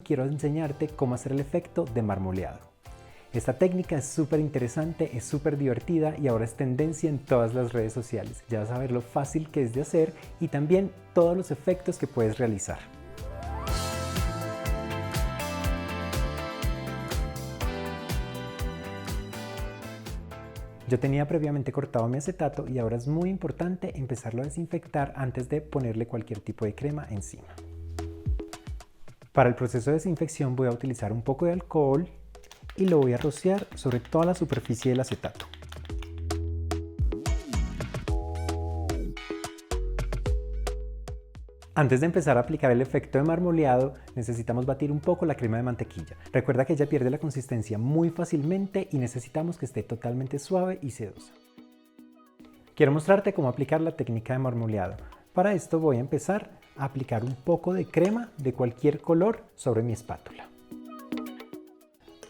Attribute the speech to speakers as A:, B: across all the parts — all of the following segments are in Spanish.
A: quiero enseñarte cómo hacer el efecto de marmoleado. Esta técnica es súper interesante, es súper divertida y ahora es tendencia en todas las redes sociales. Ya vas a ver lo fácil que es de hacer y también todos los efectos que puedes realizar. Yo tenía previamente cortado mi acetato y ahora es muy importante empezarlo a desinfectar antes de ponerle cualquier tipo de crema encima. Para el proceso de desinfección voy a utilizar un poco de alcohol y lo voy a rociar sobre toda la superficie del acetato. Antes de empezar a aplicar el efecto de marmoleado, necesitamos batir un poco la crema de mantequilla. Recuerda que ella pierde la consistencia muy fácilmente y necesitamos que esté totalmente suave y sedosa. Quiero mostrarte cómo aplicar la técnica de marmoleado. Para esto voy a empezar a aplicar un poco de crema de cualquier color sobre mi espátula.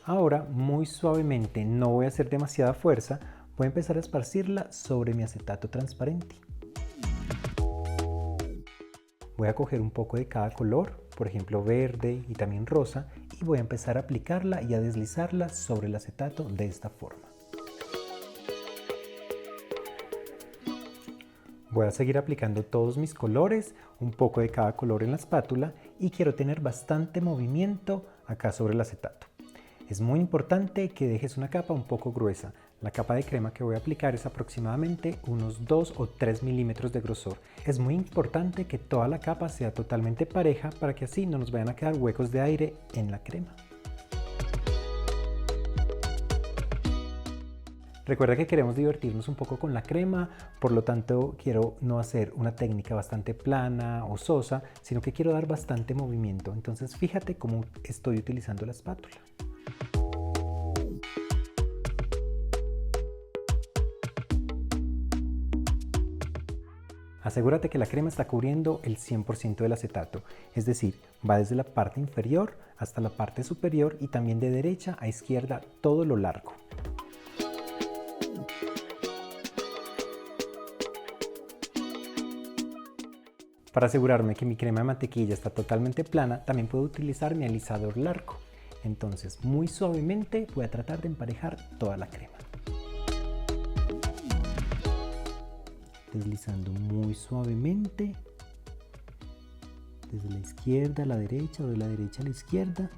A: Ahora, muy suavemente, no voy a hacer demasiada fuerza, voy a empezar a esparcirla sobre mi acetato transparente. Voy a coger un poco de cada color, por ejemplo verde y también rosa, y voy a empezar a aplicarla y a deslizarla sobre el acetato de esta forma. Voy a seguir aplicando todos mis colores, un poco de cada color en la espátula, y quiero tener bastante movimiento acá sobre el acetato. Es muy importante que dejes una capa un poco gruesa. La capa de crema que voy a aplicar es aproximadamente unos 2 o 3 milímetros de grosor. Es muy importante que toda la capa sea totalmente pareja para que así no nos vayan a quedar huecos de aire en la crema. Recuerda que queremos divertirnos un poco con la crema, por lo tanto quiero no hacer una técnica bastante plana o sosa, sino que quiero dar bastante movimiento. Entonces fíjate cómo estoy utilizando la espátula. Asegúrate que la crema está cubriendo el 100% del acetato, es decir, va desde la parte inferior hasta la parte superior y también de derecha a izquierda todo lo largo. Para asegurarme que mi crema de mantequilla está totalmente plana, también puedo utilizar mi alisador largo. Entonces, muy suavemente voy a tratar de emparejar toda la crema. Deslizando muy suavemente desde la izquierda a la derecha o de la derecha a la izquierda.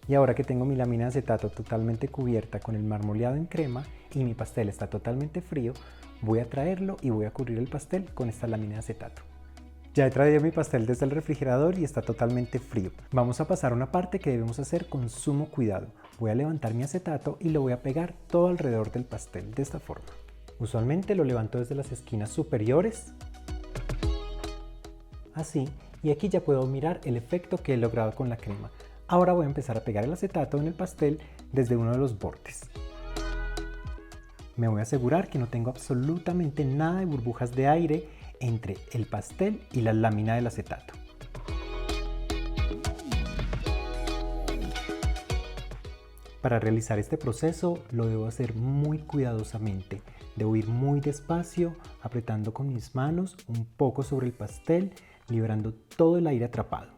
A: Y ahora que tengo mi lámina de acetato totalmente cubierta con el marmoleado en crema y mi pastel está totalmente frío, voy a traerlo y voy a cubrir el pastel con esta lámina de acetato. Ya he traído mi pastel desde el refrigerador y está totalmente frío. Vamos a pasar a una parte que debemos hacer con sumo cuidado. Voy a levantar mi acetato y lo voy a pegar todo alrededor del pastel de esta forma. Usualmente lo levanto desde las esquinas superiores, así, y aquí ya puedo mirar el efecto que he logrado con la crema. Ahora voy a empezar a pegar el acetato en el pastel desde uno de los bordes. Me voy a asegurar que no tengo absolutamente nada de burbujas de aire entre el pastel y la lámina del acetato. Para realizar este proceso lo debo hacer muy cuidadosamente. Debo ir muy despacio, apretando con mis manos un poco sobre el pastel, liberando todo el aire atrapado.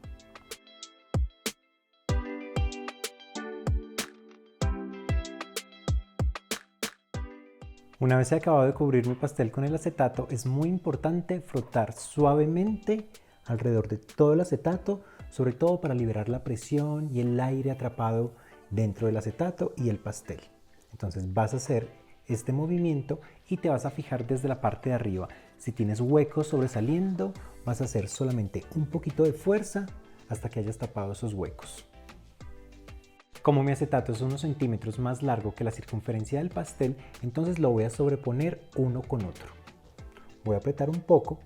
A: Una vez he acabado de cubrir mi pastel con el acetato, es muy importante frotar suavemente alrededor de todo el acetato, sobre todo para liberar la presión y el aire atrapado dentro del acetato y el pastel. Entonces vas a hacer este movimiento y te vas a fijar desde la parte de arriba. Si tienes huecos sobresaliendo, vas a hacer solamente un poquito de fuerza hasta que hayas tapado esos huecos. Como mi acetato es unos centímetros más largo que la circunferencia del pastel, entonces lo voy a sobreponer uno con otro. Voy a apretar un poco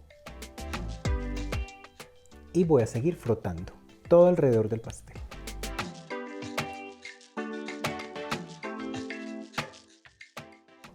A: y voy a seguir frotando todo alrededor del pastel.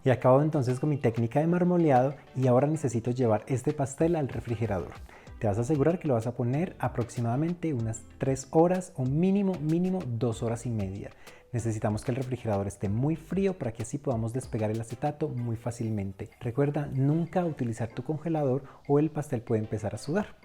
A: Y acabo entonces con mi técnica de marmoleado y ahora necesito llevar este pastel al refrigerador. Te vas a asegurar que lo vas a poner aproximadamente unas 3 horas o mínimo 2 horas y media. Necesitamos que el refrigerador esté muy frío para que así podamos despegar el acetato muy fácilmente. Recuerda nunca utilizar tu congelador o el pastel puede empezar a sudar.